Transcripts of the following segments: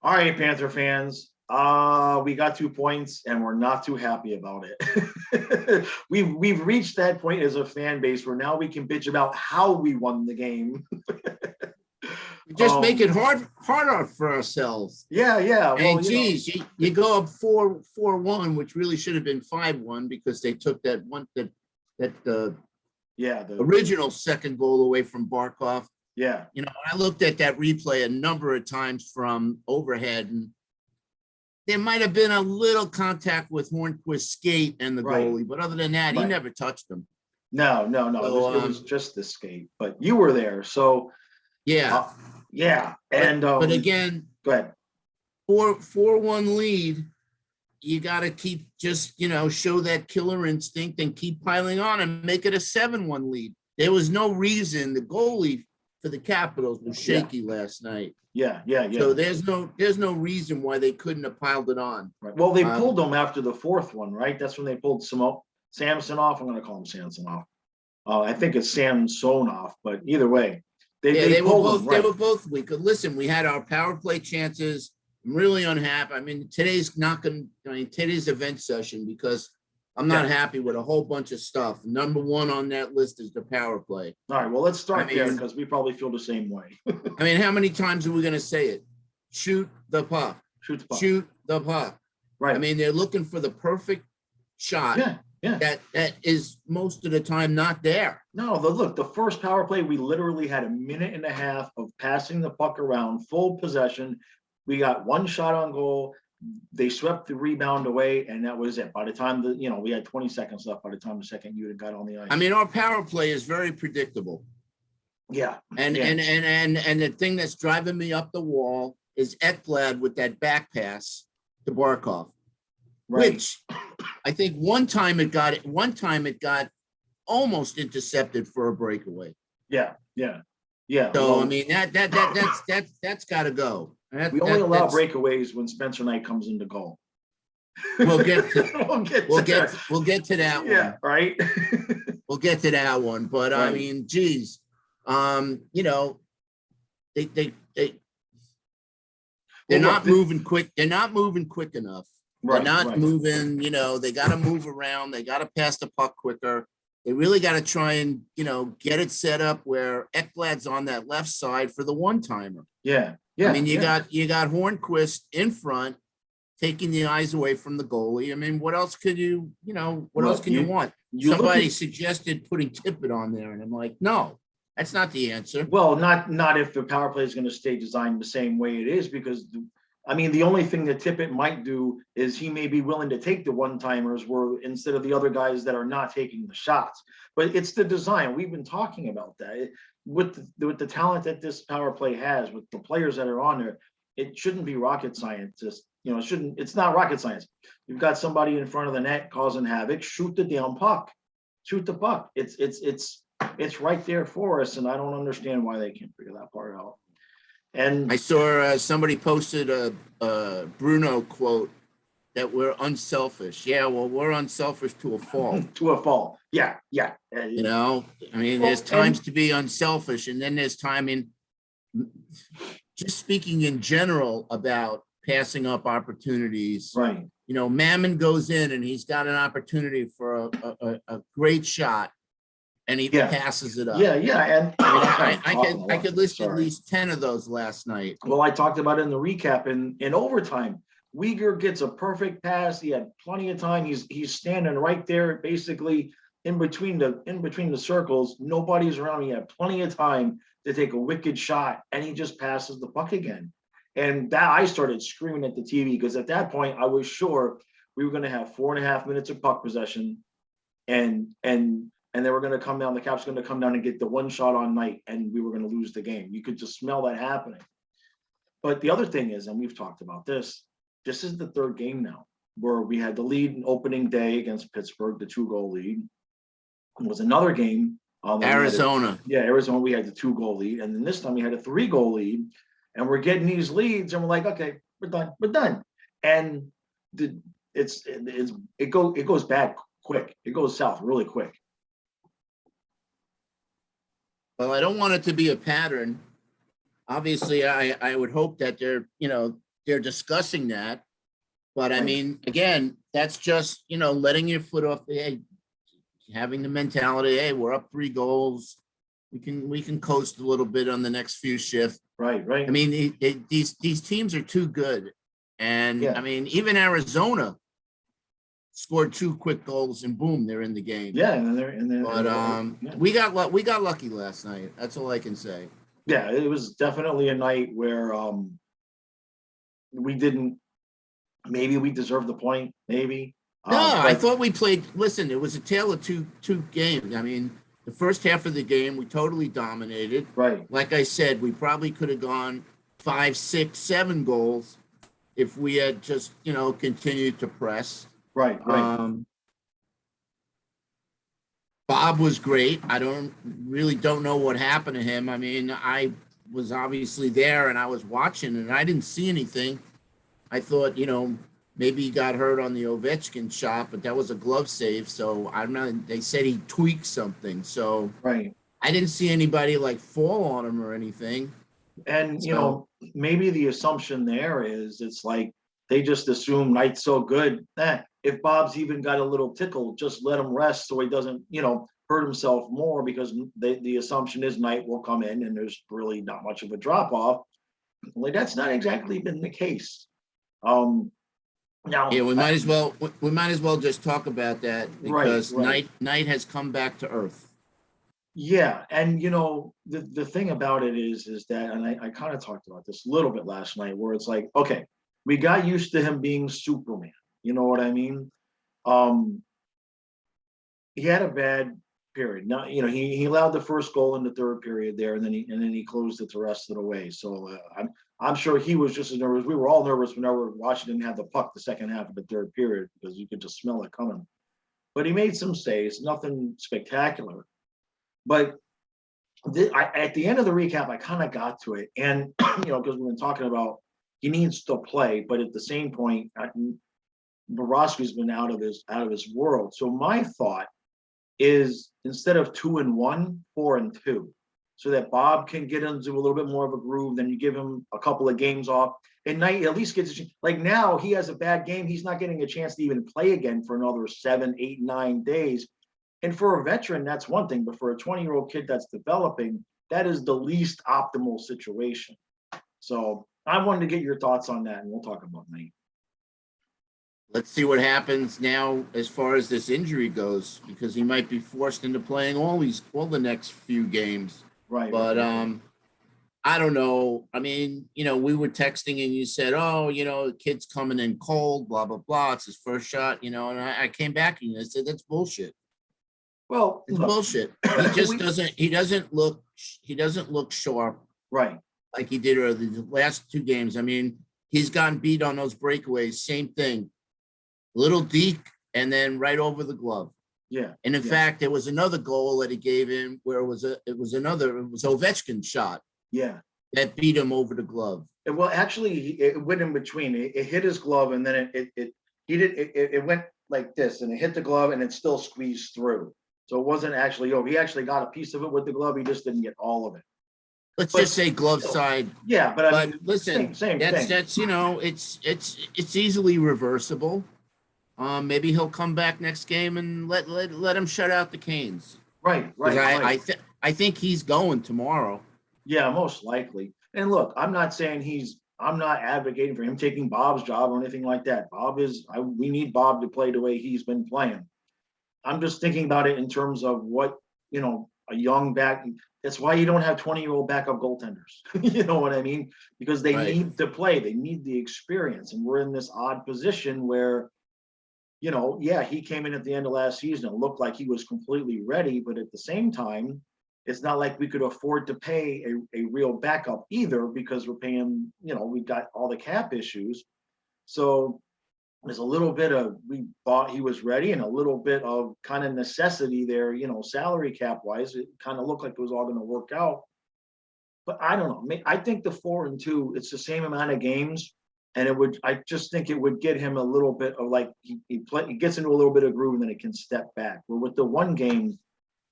All right, Panther fans. We got 2 points and we're not too happy about it. we've reached that point as a fan base where now we can bitch about how we won the game. We just make it harder for ourselves. Yeah. Well, and geez, you go up 4-1, which really should have been 5-1 because they took that the original second goal away from Barkov. Yeah. I looked at that replay a number of times from overhead, and there might have been a little contact with Hornquist's skate and the goalie, but other than that, he never touched him. No. So, it was just the skate, but you were there. So yeah. And but again, go ahead. 4-1 lead. You got to keep show that killer instinct and keep piling on and make it a 7-1 lead. There was no reason the goalie for the Capitals was shaky last night. Yeah. So there's no reason why they couldn't have piled it on. Right. Well, they pulled them after the fourth one, right? That's when they pulled Samson off. I'm going to call him Samson off. I think it's Samsonov, but either way, they were both them, right? They were both weak. Listen, we had our power play chances. I'm really unhappy. I mean, today's event session because I'm not happy with a whole bunch of stuff. Number one on that list is the power play. All right, well, let's start there because we probably feel the same way. I mean, how many times are we going to say it? Shoot the puck. Shoot the puck. Shoot the puck. Right. I mean, they're looking for the perfect shot. Yeah. That is most of the time not there. No, look, the first power play, we literally had a minute and a half of passing the puck around, full possession. We got one shot on goal. They swept the rebound away, and that was it. By the time we had 20 seconds left by the time the second unit got on the ice. I mean, our power play is very predictable. Yeah. And the thing that's driving me up the wall is Ekblad with that back pass to Barkov. Right. Which I think one time it got almost intercepted for a breakaway. Yeah. So I mean that's got to go. We only allow breakaways when Spencer Knight comes into goal. We'll get to that one. Yeah, right. We'll get to that one, but right. I mean, geez, they're not moving quick. They're not moving quick enough. They're not moving. They got to move around. They got to pass the puck quicker. They really got to try and get it set up where Ekblad's on that left side for the one-timer. Yeah. I mean, you got Hornquist in front, taking the eyes away from the goalie. I mean, what else could you else can you want? Somebody suggested putting Tippett on there, and I'm like, no, that's not the answer. Well, not if the power play is going to stay designed the same way it is, because the only thing that Tippett might do is he may be willing to take the one-timers where instead of the other guys that are not taking the shots. But it's the design. We've been talking about that. With the talent that this power play has, with the players that are on there, it shouldn't be rocket science. It's not rocket science. You've got somebody in front of the net causing havoc. Shoot the damn puck. Shoot the puck. It's right there for us, and I don't understand why they can't figure that part out. And I saw somebody posted a Bruno quote that we're unselfish. Yeah, well, we're unselfish to a fault. To a fault. Yeah. There's times to be unselfish, and then there's time in just speaking in general about passing up opportunities. Right. Mammon goes in and he's got an opportunity for a great shot, and he passes it up. Yeah. And I could list at least 10 of those last night. Well, I talked about it in the recap in overtime. Uyghur gets a perfect pass. He had plenty of time. He's standing right there, basically in between the circles. Nobody's around. He had plenty of time to take a wicked shot, and he just passes the puck again. And that I started screaming at the TV because at that point I was sure we were going to have 4.5 minutes of puck possession, and they were going to come down. The Caps going to come down and get the one shot on Knight, and we were going to lose the game. You could just smell that happening. But the other thing is, and we've talked about this. This is the third game now where we had the lead in opening day against Pittsburgh, the 2-goal lead. It was another game. Arizona. Arizona, we had the 2-goal lead. And then this time we had a 3-goal lead. And we're getting these leads and we're like, okay, we're done. And it goes bad quick. It goes south really quick. Well, I don't want it to be a pattern. Obviously, I would hope that they're, they're discussing that. But I Right. mean, again, that's just, letting your foot off the, hey, having the mentality, hey, we're up 3 goals. We can coast a little bit on the next few shifts. Right, right. I mean, these teams are too good. And Yeah. I mean, even Arizona scored 2 quick goals and boom, they're in the game. Yeah, and then But yeah. we got lucky last night. That's all I can say. Yeah, it was definitely a night where we didn't, maybe we deserved the point, maybe. No, I But thought we played. Listen, it was a tale of two games. I mean, the first half of the game we totally dominated. right, Like I said, we probably could have gone 5, 6, 7 goals if we had just continued to press. right. Bob was great. I don't know what happened to him. I mean, I was obviously there and I was watching and I didn't see anything. I thought, maybe he got hurt on the Ovechkin shot, but that was a glove save. So I'm not, they said he tweaked something. So Right. I didn't see anybody like fall on him or anything. And So maybe the assumption there is it's like they just assume Knight's so good. If Bob's even got a little tickle, just let him rest so he doesn't, hurt himself more, because the assumption is Knight will come in and there's really not much of a drop off. Like, that's not exactly been the case. yeah, Now, we might as well just talk about that right, because right. Knight has come back to earth. Yeah, and the thing about it is that, and I kind of talked about this a little bit last night, where it's like, okay, we got used to him being Superman. You know what I mean? Um, he had a bad period. Now, he allowed the first goal in the third period there, and then he closed it the rest of the way. So I'm sure he was just as nervous. We were all nervous whenever watching him have the puck the second half of the third period, because you could just smell it coming. But he made some saves, nothing spectacular. But at the end of the recap, I kind of got to it, and because we've been talking about he needs to play, but at the same point, Borowski's been out of his world. So my thought is, instead of 2-1, 4-2, so that Bob can get into a little bit more of a groove. Then you give him a couple of games off, and Knight at least gets like, now he has a bad game, he's not getting a chance to even play again for another 7, 8, 9 days. And for a veteran, that's one thing, but for a 20-year-old kid that's developing, that is the least optimal situation. So I wanted to get your thoughts on that, and we'll talk about Knight. Let's see what happens now as far as this injury goes, because he might be forced into playing all the next few games. Right. But right. I don't know. I mean, we were texting and you said, oh, the kid's coming in cold, blah, blah, blah. It's his first shot, and I came back and I said, that's bullshit. Well, It's look, bullshit. He just he doesn't look sharp right. like he did early the last 2 games. I mean, he's gotten beat on those breakaways. Same thing. Little deke and then right over the glove. Yeah. And in fact, there was another goal that he gave him where it was Ovechkin's shot. Yeah. That beat him over the glove. Well, actually, it went in between. It hit his glove, and then it went like this, and it hit the glove, and it still squeezed through. So it wasn't actually over. He actually got a piece of it with the glove. He just didn't get all of it. Let's just say glove side. Yeah, but I mean, listen, same that's thing. it's easily reversible. Maybe he'll come back next game and let him shut out the Canes. Right. I think he's going tomorrow. Yeah, most likely. And look, I'm not advocating for him taking Bob's job or anything like that. We need Bob to play the way he's been playing. I'm just thinking about it in terms of what, a young back. That's why you don't have 20-year-old backup goaltenders. You know what I mean? Because they need to play. They need the experience. And we're in this odd position where, he came in at the end of last season and looked like he was completely ready. But at the same time, it's not like we could afford to pay a real backup either, because we're paying, we've got all the cap issues. So there's a little bit of, we thought he was ready, and a little bit of kind of necessity there, salary cap wise. It kind of looked like it was all going to work out. But I don't know. I think the 4-2, it's the same amount of games. And I just think it would get him a little bit of, like, he gets into a little bit of groove and then it can step back. Where with the 1 game,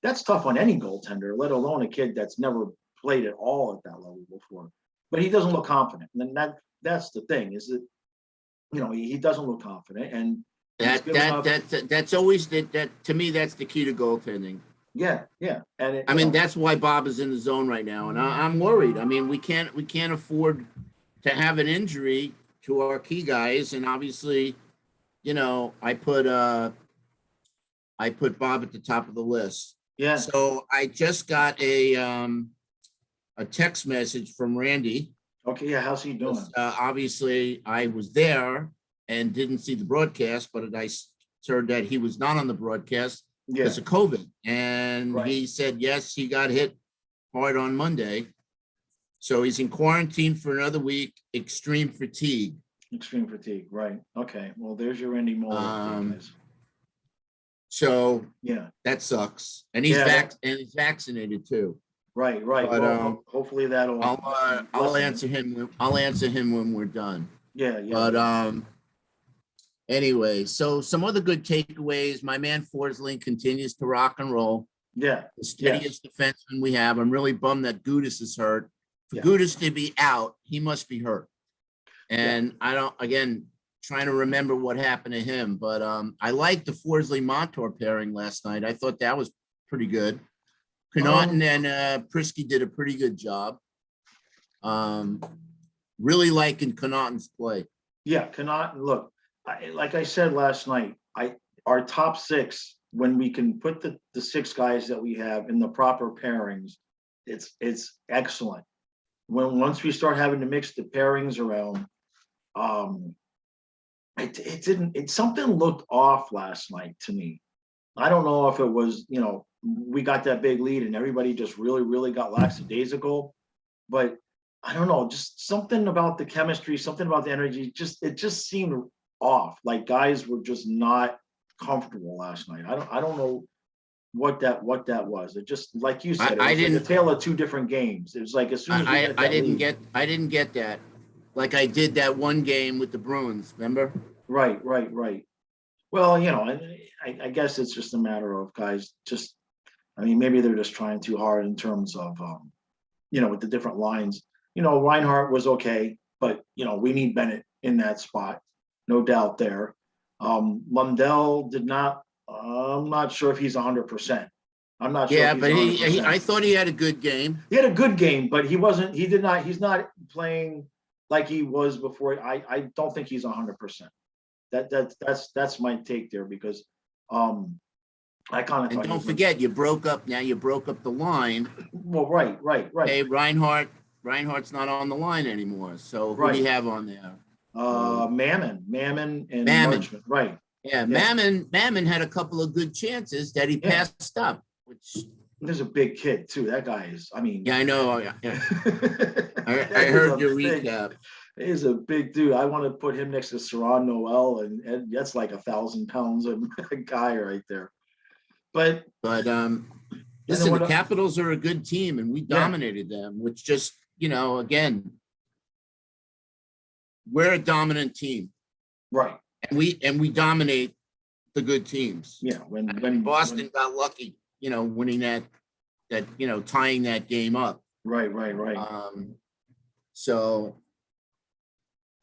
that's tough on any goaltender, let alone a kid that's never played at all at that level before. but he doesn't look confident. And then that's the thing is that, he doesn't look confident, and he's giving up. That's always that to me, that's the key to goaltending. Yeah. And I mean, that's why Bob is in the zone right now, and I'm worried. I mean, we can't afford to have an injury to our key guys, and obviously, I put Bob at the top of the list. Yeah. So I just got a text message from Randy. Okay. Yeah. How's he doing? Obviously, I was there and didn't see the broadcast, but I heard that he was not on the broadcast because of COVID. And he said, yes, he got hit hard on Monday. So he's in quarantine for another week, extreme fatigue. Extreme fatigue, right. Okay. Well, there's your Randy Moore. So yeah, that sucks. And he's vaccinated too. Right. But, well, hopefully that'll I'll answer him. I'll answer him when we're done. Yeah. But anyway, so some other good takeaways. My man Forsling continues to rock and roll. Yeah. The steadiest defenseman we have. I'm really bummed that Gudis is hurt. For Gudis to be out, he must be hurt. And I don't, again, trying to remember what happened to him, but I liked the Forsling-Montour pairing last night. I thought that was pretty good. Connaughton and Prisky did a pretty good job. Really liking Connaughton's play. Yeah, Connaughton, look, like I said last night, our top six, when we can put the six guys that we have in the proper pairings, it's excellent. Once we start having to mix the pairings around, something looked off last night to me. I don't know if it was, we got that big lead and everybody just really got lackadaisical, but I don't know, just something about the chemistry, something about the energy, it just seemed off. Like guys were just not comfortable last night. I don't know what that was. It just, like you said, it was like a tale of two different games. It was like as soon as I didn't get that. Like I did that one game with the Bruins, remember? Right. Well, and I guess it's just a matter of guys maybe they're just trying too hard in terms of with the different lines. Reinhart was okay, but we need Bennett in that spot, no doubt there. Lundell did not. I'm not sure if he's 100%. I'm not sure. Yeah, but I thought he had a good game. He had a good game, but he wasn't. He did not. He's not playing like he was before. I don't think he's 100%. That's my take there because I kind of. And don't forget, you broke up the line. Well, right. Hey, Reinhardt's not on the line anymore. So who do you have on there? Mammon, and Marchman. Right. Yeah, Mammon had a couple of good chances that he passed up. Which there's a big kid too. That guy is. I mean. Yeah, I know. Yeah. I heard your recap. He's a big dude. I want to put him next to Saron Noel, and that's like 1,000 pounds of a guy right there. But listen, the Capitals are a good team, and we dominated them. Which just again, we're a dominant team, right? And we dominate the good teams. Yeah. When Boston got lucky, winning that tying that game up. Right. So.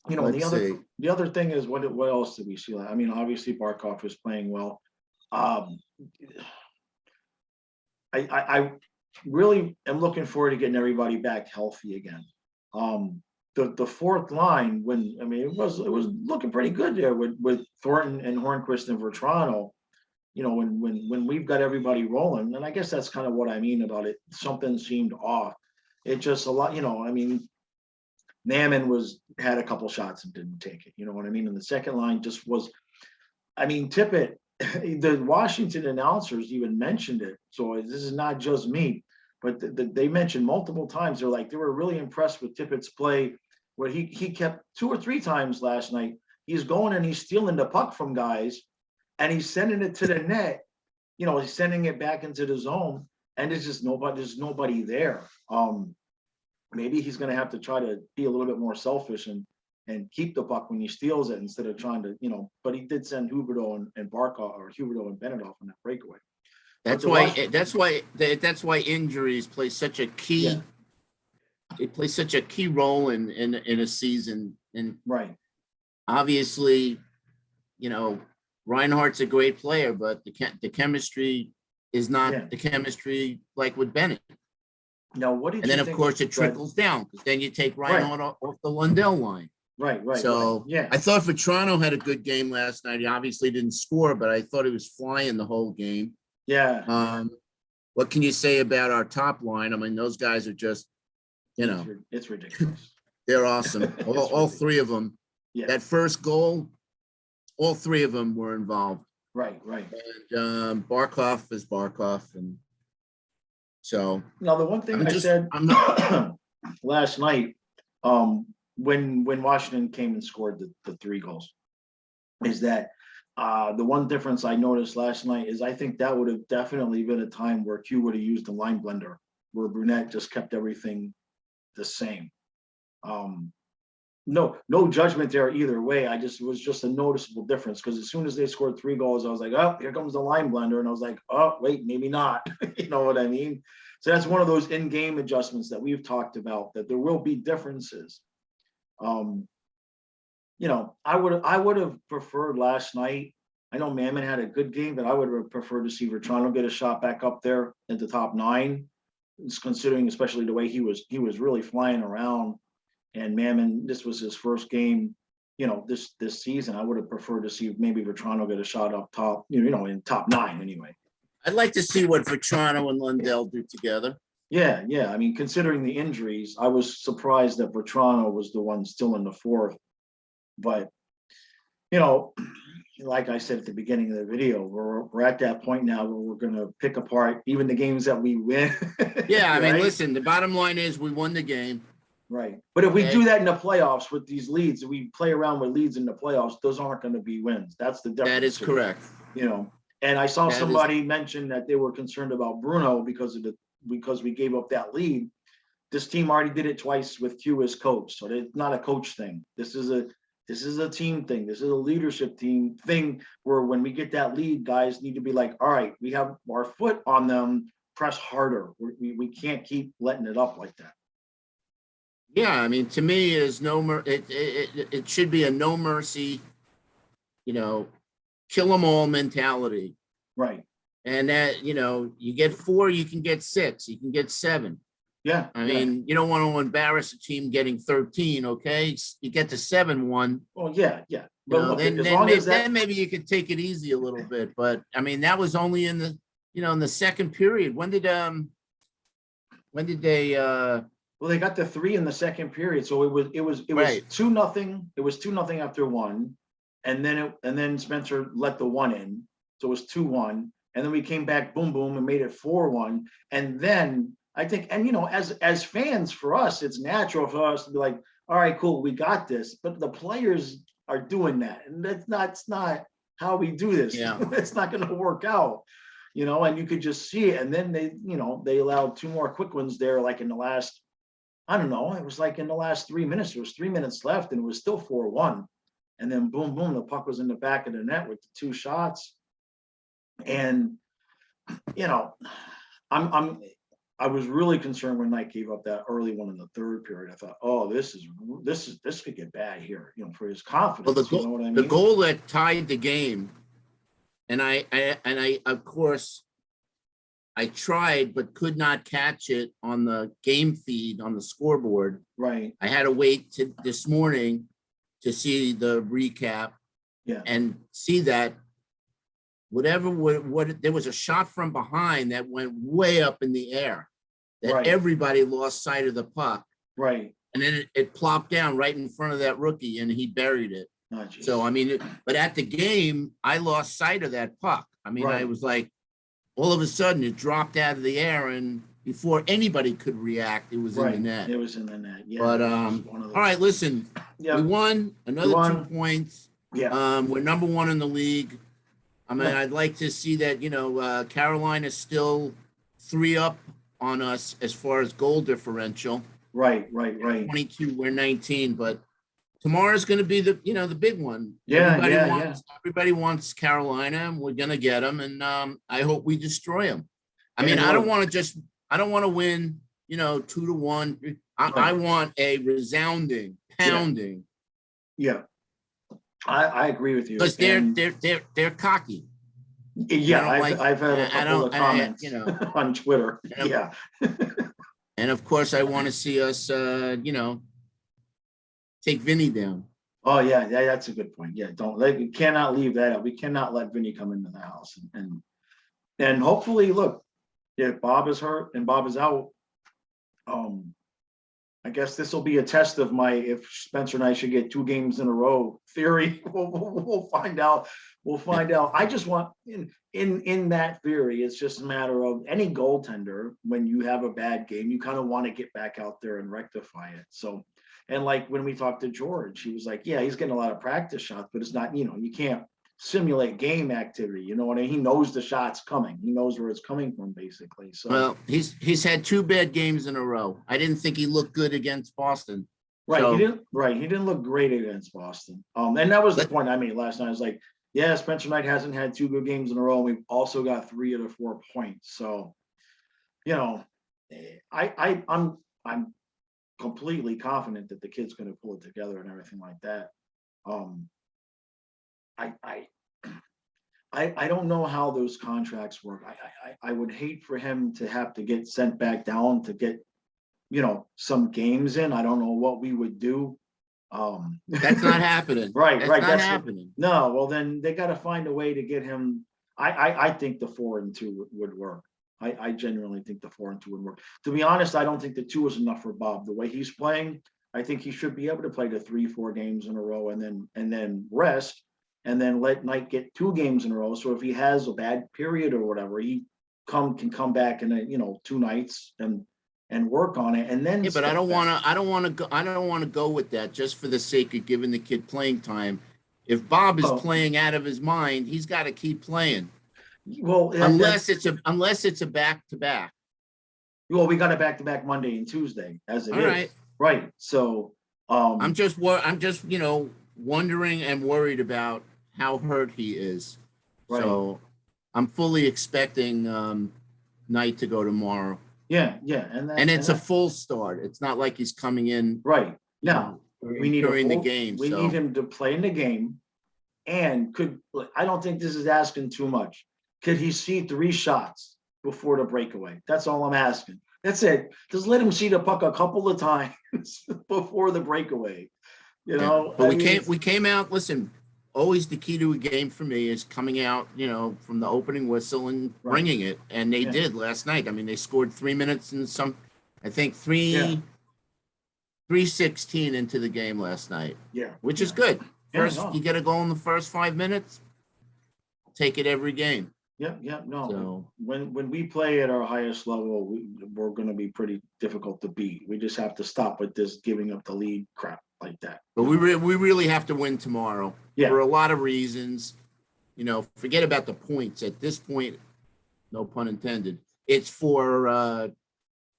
The other thing is what else did we see? I mean, obviously Barkov was playing well. I really am looking forward to getting everybody back healthy again. The fourth line, it was looking pretty good there with Thornton and Hornquist and Vetrano. When we've got everybody rolling, and I guess that's kind of what I mean about it. Something seemed off. It just a lot, Mammon had a couple shots and didn't take it. You know what I mean? And the second line just was, Tippett, the Washington announcers even mentioned it. So this is not just me, but they mentioned multiple times. They were really impressed with Tippett's play, where he kept 2 or 3 times last night. He's going and he's stealing the puck from guys and he's sending it to the net. He's sending it back into the zone and there's nobody there. Maybe he's going to have to try to be a little bit more selfish and keep the puck when he steals it instead of trying to, but he did send Huberdeau and Barkov, or Huberdeau and Bennett off on that breakaway. That's why injuries play such a key they play such a key role in a season. And Right. obviously, Reinhardt's a great player, but the chemistry is not Yeah. the chemistry like with Bennett. Now, what did And you then, of think? course, it Go ahead. trickles down because then you take Reinhardt off the Lundell line. Right. So Yeah. I thought Vetrano had a good game last night. He obviously didn't score, but I thought he was flying the whole game. Yeah. What can you say about our top line? I mean, those guys are just, It's ridiculous. they're awesome. It's all ridiculous. three of them. Yeah. That first goal, all three of them were involved. Right. And Barkov is Barkov, and so Now, the one thing I'm I just- said I'm not- last night, when Washington came and scored the 3 goals, is that the one difference I noticed last night is I think that would have definitely been a time where Q would have used the line blender, where Brunette just kept everything the same. No judgment there either way. It was just a noticeable difference, because as soon as they scored 3 goals, I was like, oh, here comes the line blender. And I was like, oh, wait, maybe not. You know what I mean? So that's one of those in-game adjustments that we've talked about, that there will be differences. I would have preferred last night. I know Mammon had a good game, but I would have preferred to see Vetrano get a shot back up there at the top 9. It's considering especially the way he was really flying around. And Mammon, this was his first game, this season. I would have preferred to see maybe Vetrano get a shot up top, in top 9 anyway. I'd like to see what Vetrano and Lundell do together. Yeah. I mean, considering the injuries, I was surprised that Vetrano was the one still in the 4th. But, like I said at the beginning of the video, we're at that point now where we're going to pick apart even the games that we win. Yeah, I mean, right? listen, the bottom line is we won the game. Right. But if we Okay. do that in the playoffs with these leads, if we play around with leads in the playoffs, those aren't going to be wins. That's the difference. That is correct. And I saw That is- somebody mention that they were concerned about Bruno because we gave up that lead. This team already did it twice with Q as coach, so it's not a coach thing. This is a team thing. This is a leadership team thing, where when we get that lead, guys need to be like, all right, we have our foot on them, press harder. We can't keep letting it up like that. Yeah, I mean, to me, it should be a no mercy, kill them all mentality. Right. And that, you get 4, you can get 6, you can get 7. Yeah. I mean, you don't want to embarrass a team getting 13, okay? You get to 7-1. Well, yeah. But look, as then, long maybe, as that, then maybe you could take it easy a little bit. But I mean, that was only in the, in the second period. When did they? well, they got the 3 in the second period, so it was Right. 2-0. It was 2-0 after 1, and then Spencer let the 1 in, so it was 2-1, and then we came back, boom, and made it 4-1, and then I think, and as fans, for us, it's natural for us to be like, all right, cool, we got this, but the players are doing that, and that's not how we do this. Yeah. It's not going to work out, and you could just see it, and then they allowed 2 more quick ones there, like in the last. I don't know. It was like in the last 3 minutes. There was 3 minutes left, and it was still 4-1. And then boom, the puck was in the back of the net with the 2 shots. And I was really concerned when Knight gave up that early one in the 3rd period. I thought, oh, this could get bad here. For his confidence. Well, You know what I mean? the goal that tied the game, and I of course. I tried, but could not catch it on the game feed on the scoreboard. Right. I had to wait to this morning to see the recap. Yeah. And see that there was a shot from behind that went way up in the air, that Right. everybody lost sight of the puck. Right. And then it plopped down right in front of that rookie, and he buried it. Oh, geez. So, I mean, but at the game, I lost sight of that puck. I mean, I Right. was like, all of a sudden it dropped out of the air, and before anybody could react, it was in the net. It was in the net. Yeah. But it was one of those- all right, listen, Yeah. we won another We 2 won. points. Yeah. We're number 1 in the league. I mean, Yeah. I'd like to see that, Carolina's still 3 up on us as far as goal differential. Right. 22, we're 19, but tomorrow's going to be the big one. Yeah, Everybody wants Carolina, and we're going to get them, and I hope we destroy them. I Yeah, mean, I don't well- want to win, 2-1. I want a resounding pounding. Yeah, I agree with you. Because they're cocky. Yeah, I've had a couple of comments on Twitter. Yeah. And of course, I want to see us, take Vinny down. Oh yeah, that's a good point. Yeah, we cannot leave that out. We cannot let Vinny come into the house, and hopefully, look, if Bob is hurt and Bob is out, I guess this will be a test of my if Spencer and I should get 2 games in a row theory. We'll find out. We'll find out. I just want in that theory, it's just a matter of any goaltender, when you have a bad game, you kind of want to get back out there and rectify it. So, and like when we talked to George, he was like, yeah, he's getting a lot of practice shots, but it's not, you can't simulate game activity. You know what I mean? He knows the shot's coming. He knows where it's coming from, basically. So, well, he's had 2 bad games in a row. I didn't think he looked good against Boston. Right. So, He didn't look great against Boston. And that was the point I made last night. I was like, yeah, Spencer Knight hasn't had 2 good games in a row. We've also got 3 out of 4 points. So, I'm completely confident that the kid's going to pull it together and everything like that. I don't know how those contracts work. I would hate for him to have to get sent back down to get, some games in. I don't know what we would do. that's not happening. Right. That's not That's happening. No, well then they got to find a way to get him. I think the 4-2 would work. I genuinely think the 4-2 would work. To be honest, I don't think the 2 is enough for Bob. The way he's playing, I think he should be able to play the 3-4 games in a row and then rest, and then let Knight get 2 games in a row. So if he has a bad period or whatever, he can come back in 2 nights and work on it. And then but I don't want to go with that just for the sake of giving the kid playing time. If Bob is playing out of his mind, he's got to keep playing. Well, unless it's a back-to-back. Well, we got a back-to-back Monday and Tuesday as it is. Right. So I'm just wondering and worried about how hurt he is. Right. So I'm fully expecting Knight to go tomorrow. Yeah, and it's a full start. It's not like he's coming in right now. We need during the game. We need him to play in the game, and I don't think this is asking too much. Could he see 3 shots before the breakaway? That's all I'm asking. That's it. Just let him see the puck a couple of times before the breakaway. But we came out. Listen, always the key to a game for me is coming out, from the opening whistle and bringing it. And they did last night. I mean, they scored 3 minutes and I think 3:16 into the game last night. Yeah. Which is good. You get a goal in the first 5 minutes, take it every game. Yeah. No. So, when we play at our highest level, we're going to be pretty difficult to beat. We just have to stop with this giving up the lead crap like that. But we really have to win tomorrow for a lot of reasons. Forget about the points at this point. No pun intended. It's for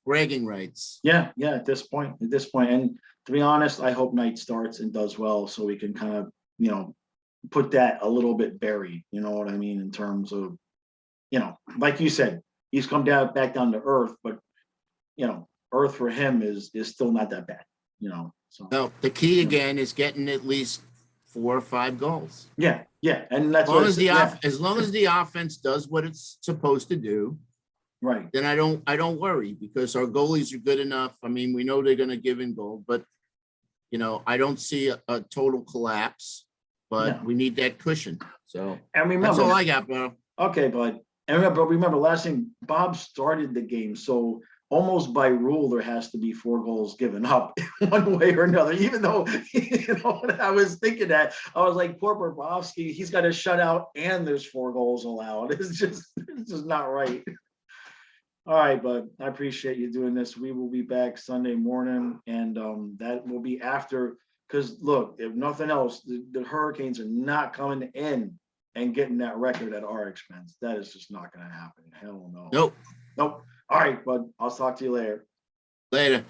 bragging rights. Yeah. At this point, and to be honest, I hope Knight starts and does well, so we can kind of put that a little bit buried. You know what I mean, in terms of like you said, he's come back down to earth, but earth for him is still not that bad. So no, the key again is getting at least 4 or 5 goals. Yeah, and that's as long as the offense does what it's supposed to do, right? Then I don't worry, because our goalies are good enough. I mean, we know they're going to give in goal, but I don't see a total collapse. But we need that cushion. So and remember, that's all I got, bro. Okay, bud. And remember, last thing, Bob started the game, so almost by rule, there has to be 4 goals given up one way or another. Even though, I was thinking that, I was like, poor Bobrovsky, he's got a shutout and there's 4 goals allowed. It's just not right. All right, bud. I appreciate you doing this. We will be back Sunday morning, and that will be after. Because look, if nothing else, the Hurricanes are not coming in and getting that record at our expense. That is just not going to happen. Hell no. Nope. All right, bud. I'll talk to you later. Later.